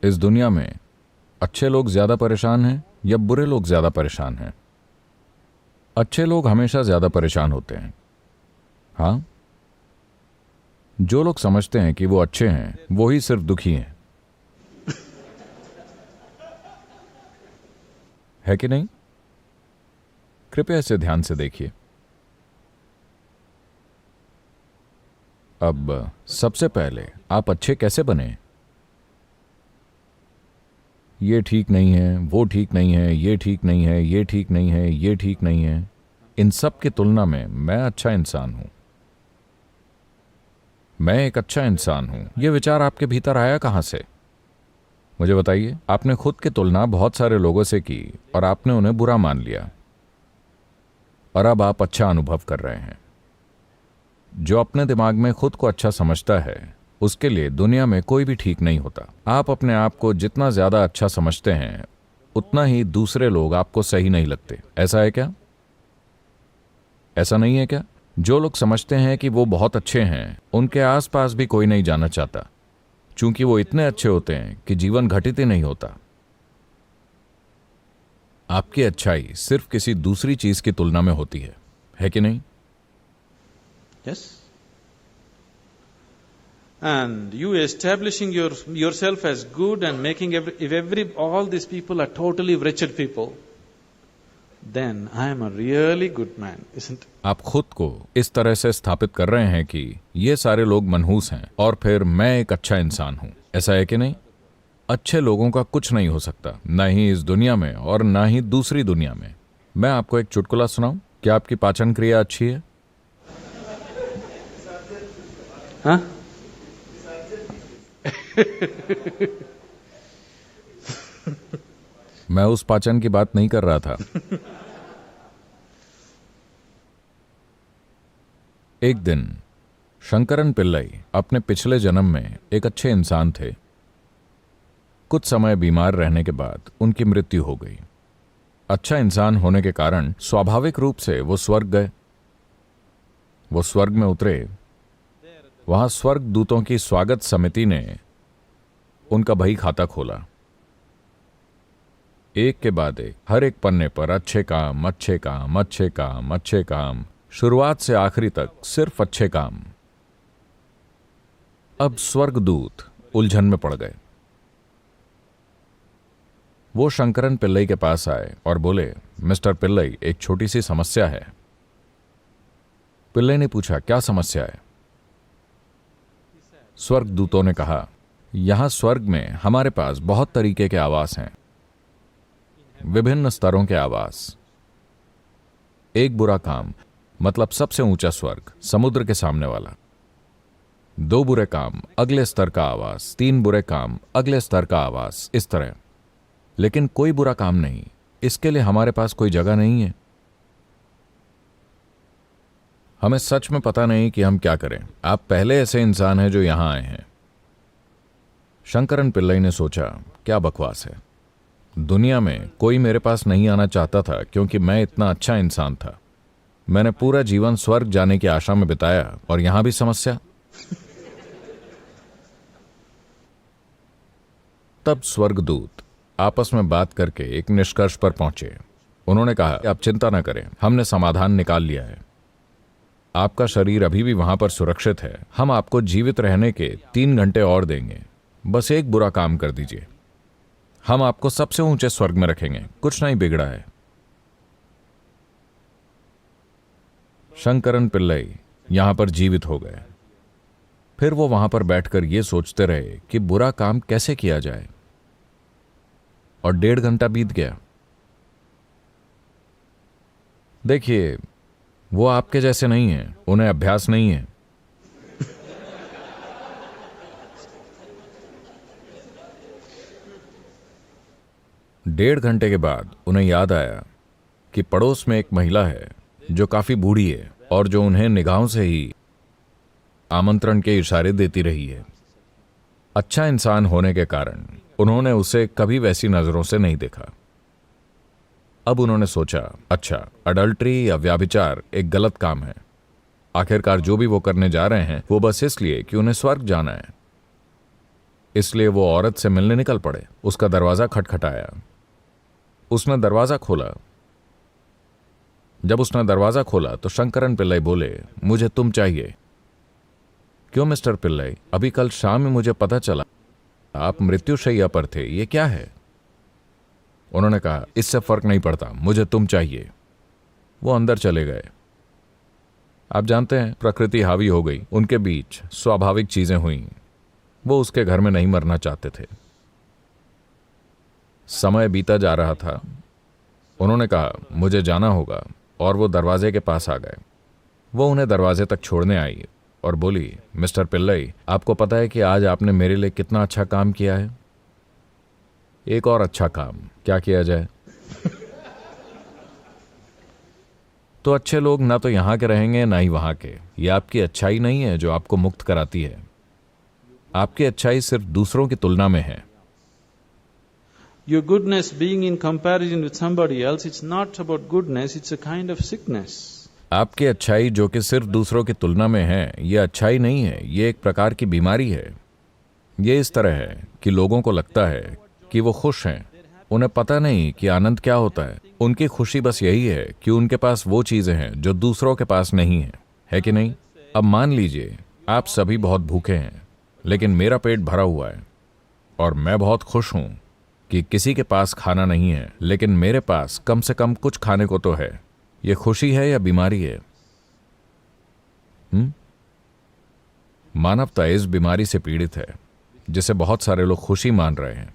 इस दुनिया में अच्छे लोग ज्यादा परेशान हैं या बुरे लोग ज्यादा परेशान हैं? अच्छे लोग हमेशा ज्यादा परेशान होते हैं। हाँ, जो लोग समझते हैं कि वो अच्छे हैं वो ही सिर्फ दुखी हैं, है कि नहीं? कृपया इसे ध्यान से देखिए। अब सबसे पहले आप अच्छे कैसे बने? ये ठीक नहीं है, वो ठीक नहीं है, ये ठीक नहीं है, ये ठीक नहीं है, ये ठीक नहीं है। इन सब की तुलना में मैं अच्छा इंसान हूं। मैं एक अच्छा इंसान हूं। यह विचार आपके भीतर आया कहां से? मुझे बताइए। आपने खुद की तुलना बहुत सारे लोगों से की और आपने उन्हें बुरा मान लिया, और अब आप अच्छा अनुभव कर रहे हैं। जो अपने दिमाग में खुद को अच्छा समझता है उसके लिए दुनिया में कोई भी ठीक नहीं होता। आप अपने आप को जितना ज्यादा अच्छा समझते हैं उतना ही दूसरे लोग आपको सही नहीं लगते। ऐसा है क्या? ऐसा नहीं है क्या? जो लोग समझते हैं कि वो बहुत अच्छे हैं उनके आसपास भी कोई नहीं जाना चाहता, क्योंकि वो इतने अच्छे होते हैं कि जीवन घटित ही नहीं होता। आपकी अच्छाई सिर्फ किसी दूसरी चीज की तुलना में होती है कि नहीं? Yes. And you establishing yourself as good and making all these people are totally wretched people, then I am a really good man, isn't it? आप खुद को इस तरह से स्थापित कर रहे हैं कि ये सारे लोग मनहूस हैं और फिर मैं एक अच्छा इंसान हूं। ऐसा है कि नहीं? अच्छे लोगों का कुछ नहीं हो सकता, ना ही इस दुनिया में और ना ही दूसरी दुनिया में। मैं आपको एक चुटकुला सुनाऊं? क्या आपकी पाचन क्रिया अच्छी है? हाँ? मैं उस पाचन की बात नहीं कर रहा था। एक दिन शंकरन पिल्लई अपने पिछले जन्म में एक अच्छे इंसान थे। कुछ समय बीमार रहने के बाद उनकी मृत्यु हो गई। अच्छा इंसान होने के कारण स्वाभाविक रूप से वो स्वर्ग गए। वो स्वर्ग में उतरे। वहां स्वर्ग दूतों की स्वागत समिति ने उनका बही खाता खोला। एक के बाद एक हर एक पन्ने पर अच्छे काम, अच्छे काम, अच्छे काम, अच्छे काम, शुरुआत से आखिरी तक सिर्फ अच्छे काम। अब स्वर्गदूत उलझन में पड़ गए। वो शंकरन पिल्लई के पास आए और बोले, मिस्टर पिल्लई, एक छोटी सी समस्या है। पिल्लई ने पूछा, क्या समस्या है? स्वर्गदूतों ने कहा, यहां स्वर्ग में हमारे पास बहुत तरीके के आवास हैं, विभिन्न स्तरों के आवास। एक बुरा काम मतलब सबसे ऊंचा स्वर्ग, समुद्र के सामने वाला। दो बुरे काम, अगले स्तर का आवास। तीन बुरे काम, अगले स्तर का आवास। इस तरह। लेकिन कोई बुरा काम नहीं। इसके लिए हमारे पास कोई जगह नहीं है। हमें सच में पता नहीं कि हम क्या करें। आप पहले ऐसे इंसान हैं जो यहां आए हैं। शंकरन पिल्लई ने सोचा, क्या बकवास है। दुनिया में कोई मेरे पास नहीं आना चाहता था क्योंकि मैं इतना अच्छा इंसान था। मैंने पूरा जीवन स्वर्ग जाने की आशा में बिताया और यहां भी समस्या। तब स्वर्गदूत आपस में बात करके एक निष्कर्ष पर पहुंचे। उन्होंने कहा, आप चिंता न करें, हमने समाधान निकाल लिया है। आपका शरीर अभी भी वहां पर सुरक्षित है। हम आपको जीवित रहने के 3 घंटे और देंगे। बस एक बुरा काम कर दीजिए, हम आपको सबसे ऊंचे स्वर्ग में रखेंगे। कुछ नहीं बिगड़ा है। शंकरन पिल्लई यहां पर जीवित हो गए। फिर वो वहां पर बैठकर ये सोचते रहे कि बुरा काम कैसे किया जाए, और 1.5 घंटा बीत गया। देखिए, वो आपके जैसे नहीं हैं, उन्हें अभ्यास नहीं है। डेढ़ घंटे के बाद उन्हें याद आया कि पड़ोस में एक महिला है जो काफी बूढ़ी है और जो उन्हें निगाहों से ही आमंत्रण के इशारे देती रही है। अच्छा इंसान होने के कारण उन्होंने उसे कभी वैसी नजरों से नहीं देखा। अब उन्होंने सोचा, अच्छा, अडल्ट्री या व्याभिचार एक गलत काम है। आखिरकार जो भी वो करने जा रहे हैं वो बस इसलिए कि उन्हें स्वर्ग जाना है। इसलिए वो औरत से मिलने निकल पड़े। उसका दरवाज़ा खटखटाया। उसने दरवाज़ा खोला। जब उसने दरवाज़ा खोला तो शंकरन पिल्लई बोले, मुझे तुम चाहिए। क्यों मिस्टर पिल्लई? अभी कल शाम में मुझे पता चला आप मृत्युशैया पर थे, ये क्या है? उन्होंने कहा, इससे फर्क नहीं पड़ता, मुझे तुम चाहिए। वो अंदर चले गए। आप जानते हैं, प्रकृति हावी हो गई। उनके बीच स्वाभाविक चीजें हुई। वो उसके घर में नहीं मरना चाहते थे। समय बीता जा रहा था। उन्होंने कहा, मुझे जाना होगा, और वो दरवाजे के पास आ गए। वो उन्हें दरवाजे तक छोड़ने आई और बोली, मिस्टर पिल्लई, आपको पता है कि आज आपने मेरे लिए कितना अच्छा काम किया है? एक और अच्छा काम, क्या किया जाए? तो अच्छे लोग ना तो यहां के रहेंगे ना ही वहां के। ये आपकी अच्छाई नहीं है जो आपको मुक्त कराती है। आपकी अच्छाई सिर्फ दूसरों की तुलना में है। Your goodness being in comparison with somebody else, it's not about goodness, it's a kind of sickness. आपकी अच्छाई जो कि सिर्फ दूसरों की तुलना में है, ये अच्छाई नहीं है, ये एक प्रकार की बीमारी है। ये इस तरह है कि लोगों को लगता है कि वो खुश हैं। उन्हें पता नहीं कि आनंद क्या होता है। उनकी खुशी बस यही है कि उनके पास वो चीजें हैं जो दूसरों के पास नहीं है कि नहीं? अब मान लीजिए आप सभी बहुत भूखे हैं, लेकिन मेरा पेट भरा हुआ है, और मैं बहुत खुश हूं कि किसी के पास खाना नहीं है, लेकिन मेरे पास कम से कम कुछ खाने को तो है। ये खुशी है या बीमारी है? मानवता इस बीमारी से पीड़ित है, जिसे बहुत सारे लोग खुशी मान रहे हैं।